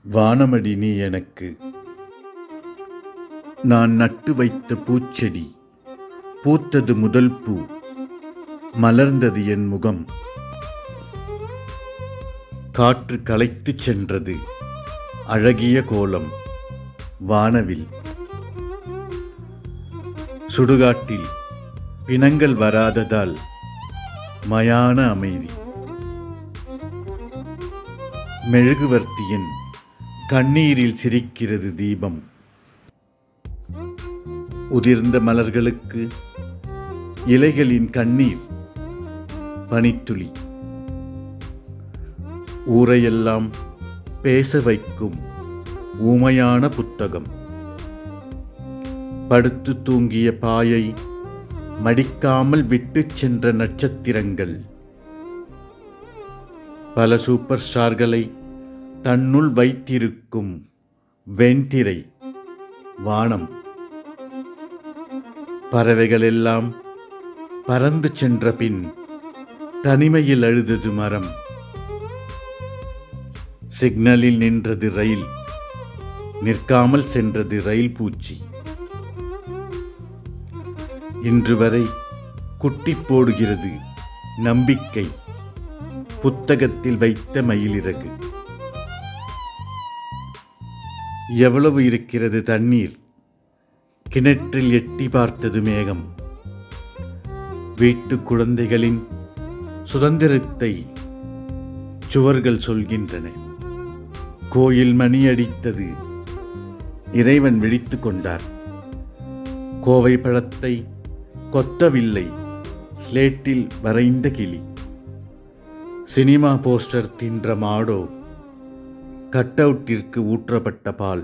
வானமடி நீ எனக்கு. நான் நட்டு வைத்த பூச்செடி, பூத்தது முதல் பூ, மலர்ந்தது என் முகம். காற்று கலைத்துச் சென்றது அழகிய கோலம் வானவில். சுடுகாட்டில் பிணங்கள் வராததால் மயான அமைதி. மெழுகுவர்த்தியின் கண்ணீரில் சிரிக்கிறது தீபம். உதிர்ந்த மலர்களுக்கு இலைகளின் கண்ணீர் பனித்துளி. ஊரையெல்லாம் பேச வைக்கும் ஊமையான புத்தகம். படுத்து தூங்கிய பாயை மடிக்காமல் விட்டுச் சென்ற நட்சத்திரங்கள். பல சூப்பர் ஸ்டார்களை தன்னுள் வைத்திருக்கும் வெண்திரை வானம். பறவைகளெல்லாம் பறந்து சென்ற பின் தனிமையில் அழுதது மரம். சிக்னலில் நின்றது ரயில், நிற்காமல் சென்றது ரயில் பூச்சி. இன்று வரை குட்டி போடுகிறது நம்பிக்கை புத்தகத்தில் வைத்த மயிலிறகு. எவ்வளவு இருக்கிறது தண்ணீர், கிணற்றில் எட்டி பார்த்தது மேகம். வீட்டு குழந்தைகளின் சுதந்திரத்தை சுவர்கள் சொல்கின்றன. கோயில் மணி அடித்தது, இறைவன் விழித்து கொண்டார். கோவை பழத்தை கொத்தவில்லை ஸ்லேட்டில் வரைந்த கிளி. சினிமா போஸ்டர் தின்ற மாடோ, கட்டவுட்டிற்கு ஊற்றப்பட்ட பால்.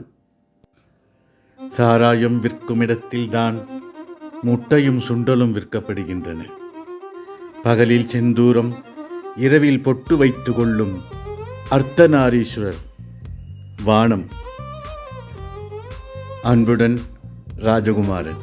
சாராயம் விற்கும் இடத்தில்தான் முட்டையும் சுண்டலும் விற்கப்படுகின்றன. பகலில் செந்தூரம், இரவில் பொட்டு வைத்து கொள்ளும் அர்த்தநாரீஸ்வரர் வானம். அன்புடன் ராஜகுமாரன்.